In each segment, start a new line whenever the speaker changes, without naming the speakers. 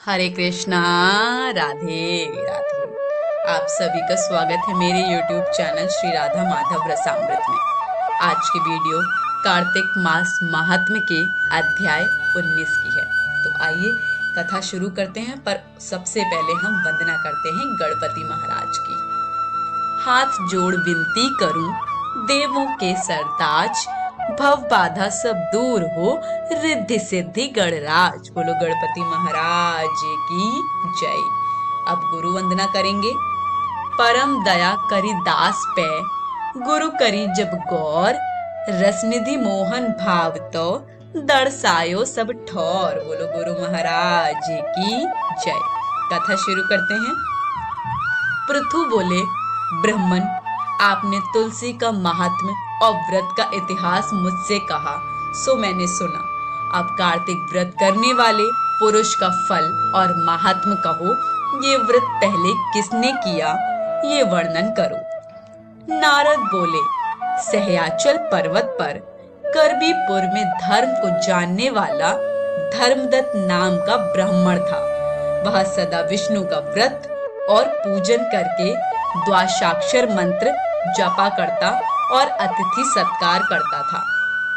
हरे कृष्णा। राधे राधे। आप सभी का स्वागत है मेरे YouTube चैनल श्री राधा माधव रसामृत में। आज की वीडियो कार्तिक मास महात्म्य के अध्याय 19 की है। तो आइए कथा शुरू करते हैं, पर सबसे पहले हम वंदना करते हैं गणपति महाराज की। हाथ जोड़ विनती करूं देवों के सरताज, भव बाधा सब दूर हो रिद्धि सिद्धि गणराज। बोलो गणपति महाराज की जय। अब गुरु वंदना करेंगे। परम दया करी दास पे, गुरु करी जब गौर, रसनिधि मोहन भाव तो दर्शायो सब ठौर। बोलो गुरु महाराज की जय। कथा शुरू करते हैं। पृथु बोले, ब्राह्मण, आपने तुलसी का महात्म्य और व्रत का इतिहास मुझसे कहा, सो मैंने सुना। अब कार्तिक व्रत करने वाले पुरुष का फल और महात्म्य कहो। ये व्रत पहले किसने किया, ये वर्णन करो। नारद बोले, सहयाचल पर्वत पर करबीपुर में धर्म को जानने वाला धर्मदत्त नाम का ब्राह्मण था। वह सदा विष्णु का व्रत और पूजन करके द्वादशाक्षर मंत्र जपा करता और अतिथि सत्कार करता था।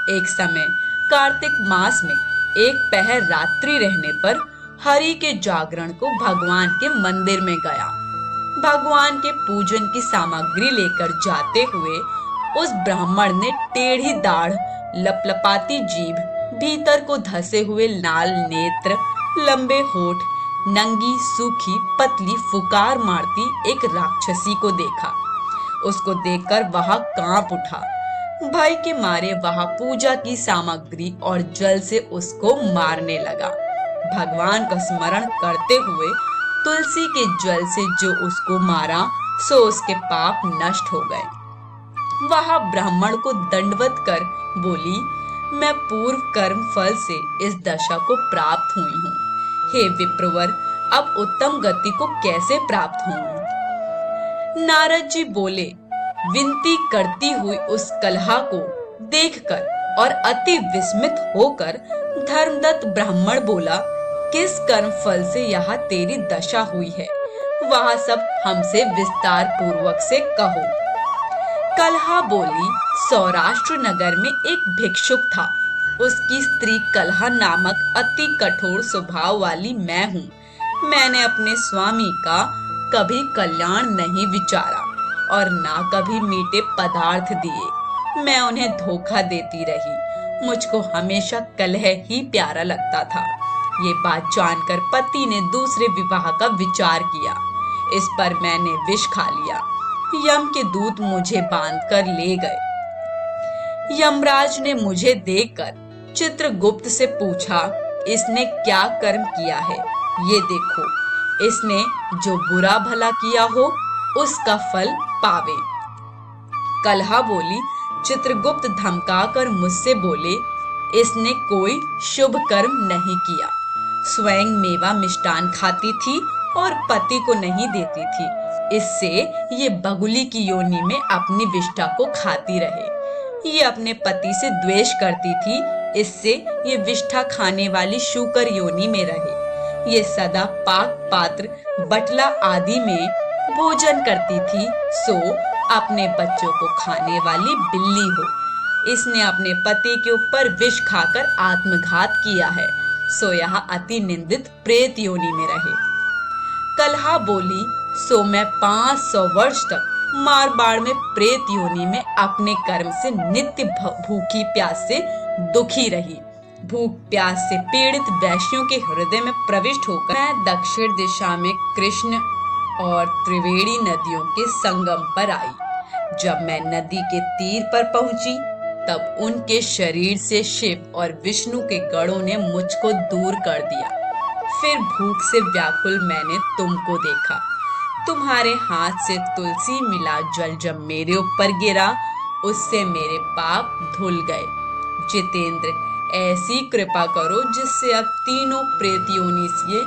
एक समय कार्तिक मास में एक पहर रात्रि रहने पर हरि के जागरण को भगवान के मंदिर में गया। भगवान के पूजन की सामग्री लेकर जाते हुए उस ब्राह्मण ने टेढ़ी दाढ़, लपलपाती जीभ, भीतर को धसे हुए लाल नेत्र, लंबे होठ, नंगी सूखी पतली फुकार मारती एक राक्षसी को देखा। उसको देखकर वह कांप उठा। भय के मारे वह पूजा की सामग्री और जल से उसको मारने लगा। भगवान का स्मरण करते हुए तुलसी के जल से जो उसको मारा, सो उसके पाप नष्ट हो गए। वह ब्राह्मण को दंडवत कर बोली, मैं पूर्व कर्म फल से इस दशा को प्राप्त हुई हूँ। हे विप्रवर, अब उत्तम गति को कैसे प्राप्त होऊं? नारद जी बोले, विनती करती हुई उस कलहा को देखकर और अति विस्मित होकर धर्मदत्त ब्राह्मण बोला, किस कर्म फल से यहाँ तेरी दशा हुई है, वह सब हमसे विस्तार पूर्वक से कहो। कलहा बोली, सौराष्ट्र नगर में एक भिक्षुक था। उसकी स्त्री कलहा नामक अति कठोर स्वभाव वाली मैं हूँ। मैंने अपने स्वामी का कभी कल्याण नहीं विचारा और ना कभी मीठे पदार्थ दिए। मैं उन्हें धोखा देती रही। मुझको हमेशा कलह ही प्यारा लगता था। ये बात जानकर पति ने दूसरे विवाह का विचार किया। इस पर मैंने विष खा लिया। यम के दूत मुझे बांधकर ले गए। यमराज ने मुझे देखकर चित्रगुप्त से पूछा, इसने क्या कर्म किया है? ये देखो, इसने जो बुरा भला किया हो उसका फल पावे। कलहा बोली, चित्रगुप्त धमकाकर मुझसे बोले, इसने कोई शुभ कर्म नहीं किया। स्वयं मेवा मिष्टान खाती थी और पति को नहीं देती थी। इससे ये बगुली की योनि में अपनी विष्ठा को खाती रहे। ये अपने पति से द्वेष करती थी, इससे ये विष्ठा खाने वाली शूकर योनि में रहे। ये सदा पाक पात्र, बटला आदि में भोजन करती थी, सो अपने बच्चों को खाने वाली बिल्ली हो। इसने अपने पति के ऊपर विष खाकर आत्मघात किया है, सो यहाँ अति निंदित प्रेत योनि में रहे। कलहा बोली, सो मैं 500 वर्ष तक मारवाड़ में प्रेत योनि में अपने कर्म से नित्य भूखी प्यास से दुखी रही। भूख प्यास से पीड़ित वैश्यों के हृदय में प्रविष्ट होकर मैं दक्षिण दिशा में कृष्ण और त्रिवेणी नदियों के संगम पर आई। जब मैं नदी के तीर पर पहुंची, तब उनके शरीर से शिव और विष्णु के गणों ने मुझको दूर कर दिया। फिर भूख से व्याकुल मैंने तुमको देखा। तुम्हारे हाथ से तुलसी मिला जल जब मेरे ऊपर गिरा, उससे मेरे पाप धुल गए। जितेंद्र, ऐसी कृपा करो जिससे अब तीनों प्रेत योनि से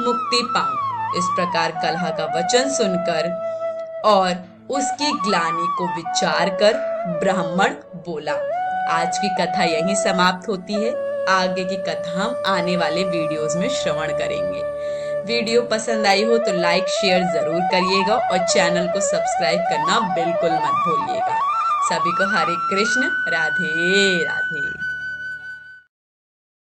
मुक्ति पाऊं। इस प्रकार कलहा का वचन सुनकर और उसकी ग्लानि को विचार कर ब्राह्मण बोला। आज की कथा यहीं समाप्त होती है। आगे की कथा हम आने वाले वीडियोस में श्रवण करेंगे। वीडियो पसंद आई हो तो लाइक शेयर जरूर करिएगा और चैनल को सब्सक्राइब करना बिल्कुल मत भूलिएगा। सभी को हरे कृष्ण, राधे राधे।